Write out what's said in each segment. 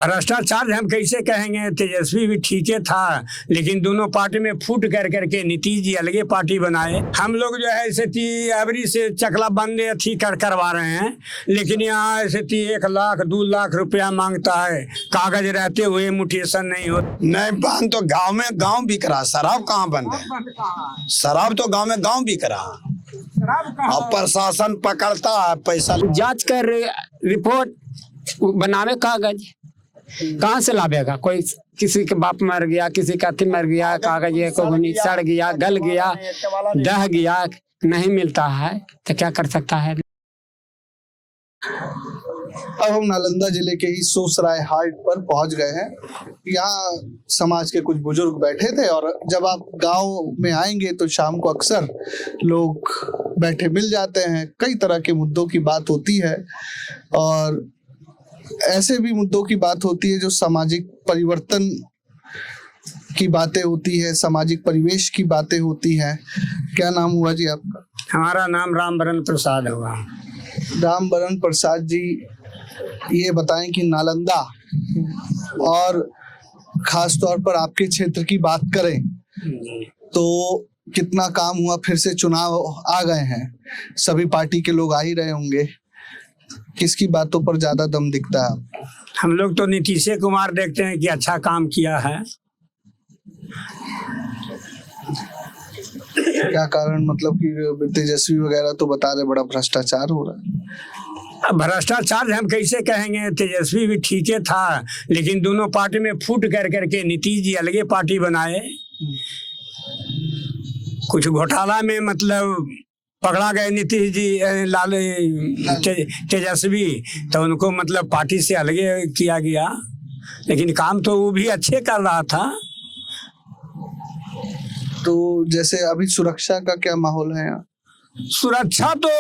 भ्रष्टाचार हम कैसे कहेंगे, तेजस्वी भी ठीक था, लेकिन दोनों पार्टी में फूट कर करके नीतीश जी अलगे पार्टी बनाए। हम लोग जो है ऐसे अबरी से चकला बंदे अथी करवा रहे हैं, लेकिन यहाँ ऐसे 1 लाख 2 लाख रुपया मांगता है, कागज रहते हुए म्यूटेशन नहीं हो। नहीं बंद तो गांव में गांव बिक रहा, शराब कहाँ बंद है? शराब तो गांव में गांव बिक रहा, अब प्रशासन पकड़ता है, पैसा जांच कर रिपोर्ट बनावे कागज कहाँ से लावेगा? कोई किसी के बाप मर गया, किसी का अथी मर गया, कागज को सड़ गया, गल गया, दह गया, नहीं मिलता है तो क्या कर सकता है? अब हम नालंदा जिले के ही सोसराय हाट पर पहुंच गए हैं। यहाँ समाज के कुछ बुजुर्ग बैठे थे और जब आप गांव में आएंगे तो शाम को अक्सर लोग बैठे मिल जाते हैं। कई तरह के मुद्दों की बात होती है और ऐसे भी मुद्दों की बात होती है जो सामाजिक परिवर्तन की बातें होती है, सामाजिक परिवेश की बातें होती हैं। क्या नाम हुआ जी आपका? हमारा नाम रामबरन प्रसाद हुआ। रामबरन प्रसाद जी, ये बताएं कि नालंदा और खास तौर पर आपके क्षेत्र की बात करें तो कितना काम हुआ? फिर से चुनाव आ गए हैं, सभी पार्टी के लोग आ ही रहे होंगे, किसकी बातों पर ज्यादा दम दिखता है? हम लोग तो नीतीश कुमार देखते हैं कि अच्छा काम किया है। क्या कारण, मतलब कि तेजस्वी वगैरह तो बता रहे बड़ा भ्रष्टाचार हो रहा है। भ्रष्टाचार हम कैसे कहेंगे, तेजस्वी भी ठीक था, लेकिन दोनों पार्टी में फूट कर करके नीतीश जी अलगे पार्टी बनाए। कुछ घोटाला में मतलब पकड़ा गए नीतीश जी, तेजस्वी, तो उनको मतलब पार्टी से अलगे किया गया, लेकिन काम तो वो भी अच्छे कर रहा था। तो जैसे अभी सुरक्षा का क्या माहौल है यहाँ? सुरक्षा तो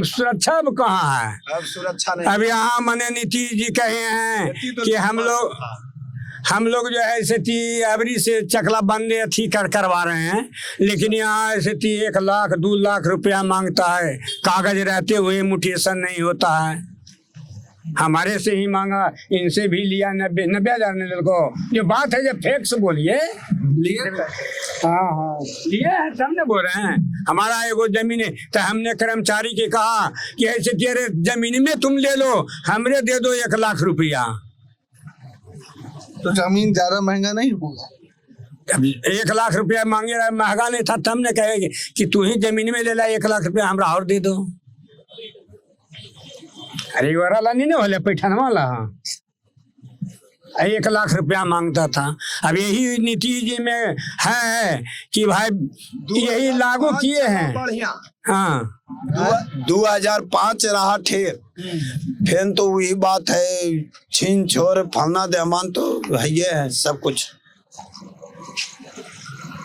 सुरक्षा अब कहाँ है? अब सुरक्षा नहीं। अब यहाँ मैंने नीतीश जी कहे हैं कि हम लोग जो है ऐसे अबरी से चकला बंदे अथी करवा रहे हैं, लेकिन यहाँ ऐसे 1 लाख 2 लाख रुपया मांगता है, कागज रहते हुए म्यूटेशन नहीं होता है। हमारे से ही मांगा, इनसे भी लिया 90,000 ने को। जो बात है जब फेक से बोलिए, लिए हाँ लिए है तब ने बोल रहे हैं। हमारा एगो जमीन है तो हमने कर्मचारी के कहा कि ऐसे तेरे जमीन में तुम ले लो, हमरे दे दो 1 लाख रुपया। तो जमीन ज्यादा महंगा नहीं होगा? 1 लाख रुपया मांगे रहा, महंगा नहीं था, तब ने कहे कि तू ही जमीन में ले ला, 1 लाख रुपया हमरा और दे दो। अरे वाला नहीं होले पैठन वाला 1 लाख रुपया मांगता था। अब यही नीतीश जी में है कि भाई यही लागू किए हैं। बढ़िया हाँ 2005 रहा ठेर, फिर तो वही बात है, छीन छोर फलना देमान तो है सब कुछ।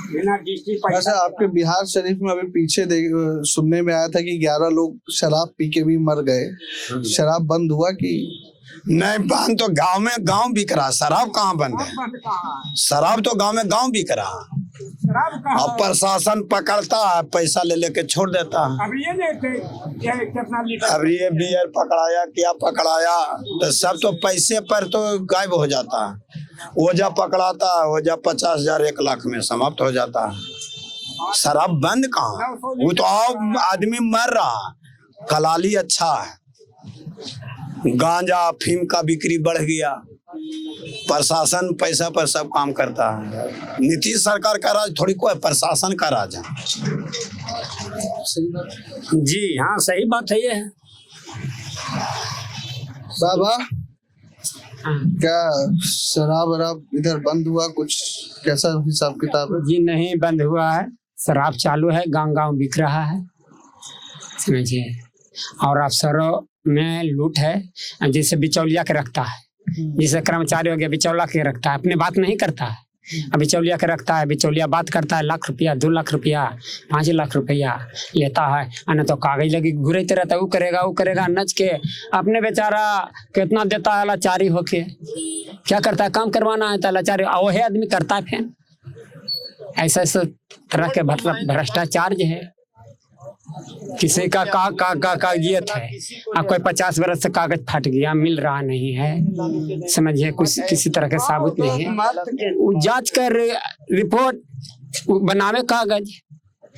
वैसे आपके बिहार शरीफ में अभी पीछे सुनने में आया था कि 11 लोग शराब पी के भी मर गए। शराब बंद हुआ कि नहीं? बंद तो गांव में गांव बिक रहा, शराब कहाँ बंद है? शराब तो गांव में गांव बिक रहा, अब प्रशासन पकड़ता है, पैसा ले लेके छोड़ देता है। अब ये बियर पकड़ाया, क्या पकड़ाया, तो सब तो पैसे पर तो गायब हो जाता है। ओझा पकड़ाता है, ओझा 50,000 1 लाख में समाप्त हो जाता है। शराब बंद कहाँ? वो तो अब आदमी मर रहा, कलाली अच्छा है, गांजा अफीम का बिक्री बढ़ गया, प्रशासन पैसा पर सब काम करता है। नीतीश सरकार का राज थोड़ी कोई प्रशासन का राज है। जी हाँ सही बात है। ये बाबा क्या शराब वराब इधर बंद हुआ, कुछ कैसा हिसाब किताब है? जी नहीं बंद हुआ है, शराब चालू है, गांव गांव बिक रहा है, समझिए। और अफसरों में लूट है, जिसे बिचौलिया के रखता है, जिसे कर्मचारी हो गया बिचौलिया के रखता है, अपने बात नहीं करता है, बिचौलिया के रखता है। बिचौलिया बात करता है 1 लाख रुपया 2 लाख रुपया 5 लाख रुपया लेता है, अन्य तो कागज लगी घुरते रहता है, वो करेगा नच के, अपने बेचारा कितना देता है लाचारी होके, क्या करता है, काम करवाना है तो लाचारी वही आदमी करता है। फिर ऐसा तरह के भ्रष्टाचार जो है किसी का कागजियत है, अब कोई 50 बरस से कागज फट गया, मिल रहा नहीं है, समझिए कुछ किसी तरह का साबुत नहीं है, वो जांच कर रिपोर्ट बनावे कागज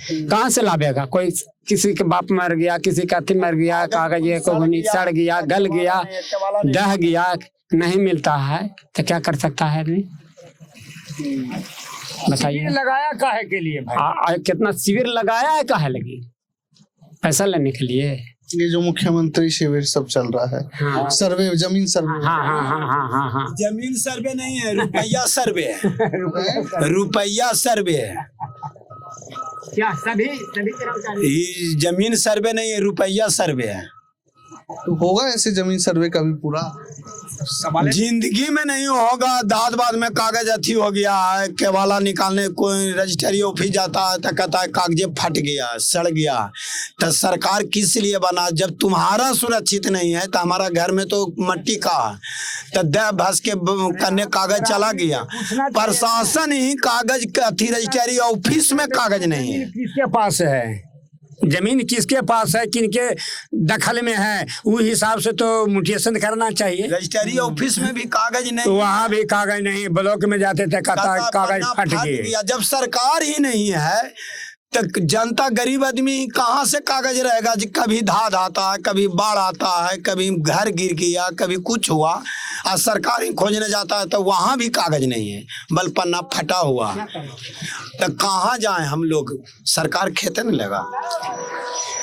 कहाँ से लावेगा? कोई किसी के बाप मर गया, किसी का अति मर गया, कागज को सड़ गया, गल गया, दह गया, नहीं मिलता है तो क्या कर सकता है आदमी? बताइए। लगाया काहे के लिए भाई? कितना शिविर लगाया है, काहे लगी? पैसा लेने के लिए। ये जो मुख्यमंत्री शिविर सब चल रहा है, हाँ। सर्वे, जमीन सर्वे। हाँ। जमीन सर्वे नहीं है, रुपया सर्वे है। रुपया सर्वे है। क्या सभी कर्मचारी? ये जमीन सर्वे नहीं है, रुपया सर्वे है। तो होगा ऐसे जमीन सर्वे का भी पूरा? जिंदगी में नहीं होगा। दाद बाद में कागज अथी हो गया है, केवाला निकालने कोई रजिस्ट्री ऑफिस जाता है तो कहता है कागज फट गया, सड़ गया। तो सरकार किस लिए बना? जब तुम्हारा सुरक्षित नहीं है तो हमारा घर में तो मट्टी का तो दह भस के करने कागज चला गया। प्रशासन ही कागज अथी रजिस्ट्री ऑफिस में कागज नहीं है। किसके पास है जमीन, किसके पास है, किनके दखल में है, वो हिसाब से तो म्यूटेशन करना चाहिए। रजिस्ट्री ऑफिस में भी कागज नहीं, तो वहाँ भी कागज नहीं, ब्लॉक में जाते थे कहता कागज फट गया। जब सरकार ही नहीं है तो जनता गरीब आदमी कहाँ से कागज रहेगा? कभी धाद आता है, कभी बाढ़ आता है, कभी घर गिर गया, कभी कुछ हुआ, और सरकार ही खोजने जाता है तो वहाँ भी कागज नहीं है, बल पन्ना फटा हुआ। तो कहाँ जाए हम लोग? सरकार खेते नहीं लगा।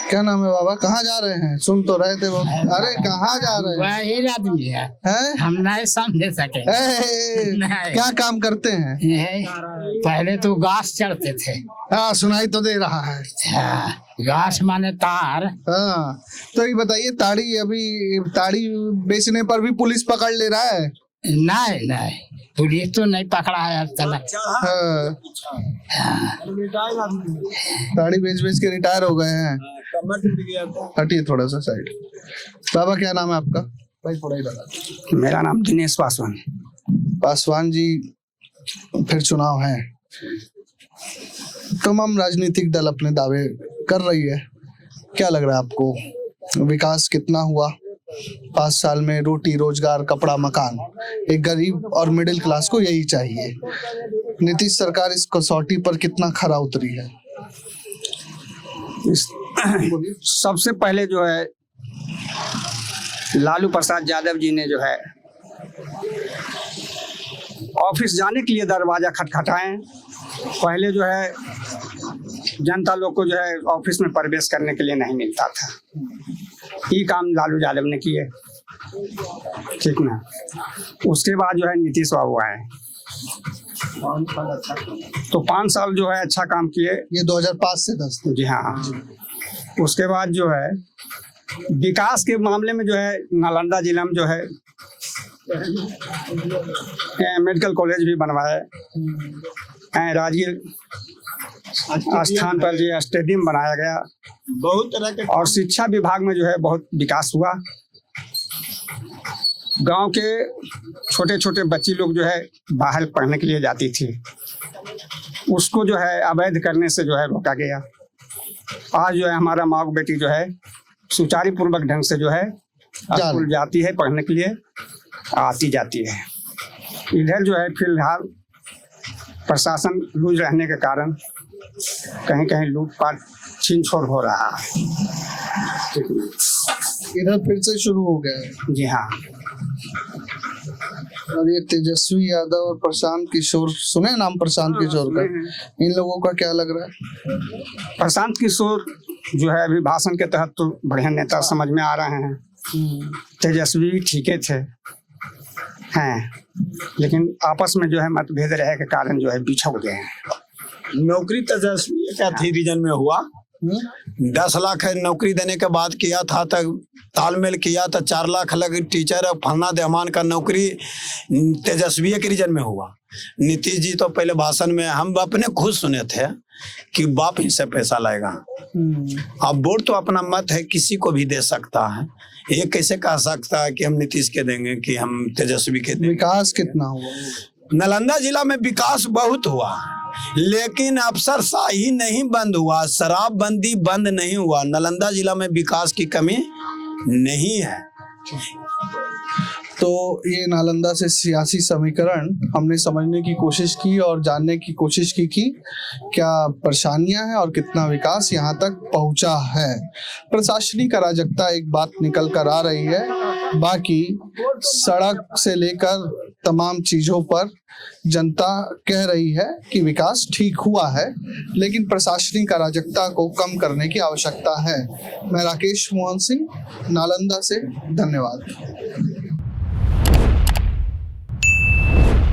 क्या नाम है बाबा? कहाँ जा रहे हैं? सुन तो रहे थे वो। अरे कहाँ जा रहे हैं? वही आदमी है, हैं? हम नहीं समझ सके। नहीं। क्या काम करते हैं? पहले तो घास चढ़ते थे। हाँ, सुनाई तो दे रहा है। घास माने तार। हाँ, तो ये बताइए, ताड़ी बेचने पर भी पुलिस पकड़ ले रहा है? नहीं, पुलिस तो नहीं पकड़ा है अब तक। हाँ। ताड़ी बेच बेच के रिटायर हो गए हैं। हटिए थोड़ा सा साइड। बाबा क्या नाम है आपका? भाई थोड़ा ही लगा। मेरा नाम दिनेश पासवान। पासवान जी, फिर चुनाव है, तमाम राजनीतिक दल अपने दावे कर रही है, क्या लग रहा है आपको? विकास कितना हुआ 5 साल में? रोटी, रोजगार, कपड़ा, मकान, एक गरीब और मिडिल क्लास को यही चाहिए। नीतीश सरकार इस कसौटी पर कितना खरा उतरी है? सबसे पहले जो है लालू प्रसाद यादव जी ने जो है ऑफिस जाने के लिए दरवाजा खटखटाए। पहले जो है जनता लोग को जो है ऑफिस में प्रवेश करने के लिए नहीं मिलता था, ये काम लालू यादव ने किए, ठीक ना। उसके बाद जो है नीतीश बाबू आए, तो 5 साल जो है अच्छा काम किए। ये 2005 से 10। जी हाँ। उसके बाद जो है विकास के मामले में जो है नालंदा जिला में जो है मेडिकल कॉलेज भी बनवाए, राजगीर स्थान पर जो स्टेडियम बनाया गया, बहुत तरह के। और शिक्षा विभाग में जो है बहुत विकास हुआ। गांव के छोटे छोटे बच्ची लोग जो है बाहर पढ़ने के लिए जाती थी, उसको जो है अवैध करने से जो है रोका गया। आज जो है हमारा माँ बेटी जो है सुचारू पूर्वक ढंग से जो है स्कूल जाती है, पढ़ने के लिए आती जाती है। इधर जो है फिलहाल प्रशासन लूज रहने के कारण कहीं कहीं लूटपाट छीन छोड़ हो रहा है। इधर फिर से शुरू हो गया है। जी हाँ। और ये तेजस्वी यादव और प्रशांत किशोर, सुने नाम प्रशांत किशोर का? इन लोगों का क्या लग रहा है? प्रशांत किशोर जो है अभी भाषण के तहत तो बढ़िया नेता समझ में आ रहे हैं, तेजस्वी ठीक थे हैं, लेकिन आपस में जो है मतभेद रहे के कारण जो है बिछड़ गए हैं। नौकरी तेजस्वी का थी रीजन में हुआ, 10 लाख नौकरी देने के बाद किया था, तब तालमेल किया तो 4 लाख लग टीचर फलना देहमान का नौकरी तेजस्वी के रीजन में हुआ। नीतीश जी तो पहले भाषण में हम अपने खुद सुने थे कि बाप ही से पैसा लाएगा। अब वोट तो अपना मत है, किसी को भी दे सकता है, ये कैसे कह सकता है कि हम नीतीश के देंगे कि हम तेजस्वी के देंगे। विकास कितना हुआ? नालंदा जिला में विकास बहुत हुआ, लेकिन अफसरशाही नहीं बंद हुआ, शराबबंदी बंद नहीं हुआ। नालंदा जिला में विकास की कमी नहीं है। तो ये नालंदा से सियासी समीकरण हमने समझने की कोशिश की और जानने की कोशिश की कि क्या परेशानियां हैं और कितना विकास यहाँ तक पहुँचा है। प्रशासनिक अराजकता एक बात निकल कर आ रही है, बाकी सड़क से लेकर तमाम चीजों पर जनता कह रही है कि विकास ठीक हुआ है, लेकिन प्रशासनिक अराजकता को कम करने की आवश्यकता है। मैं राकेश मोहन सिंह, नालंदा से, धन्यवाद।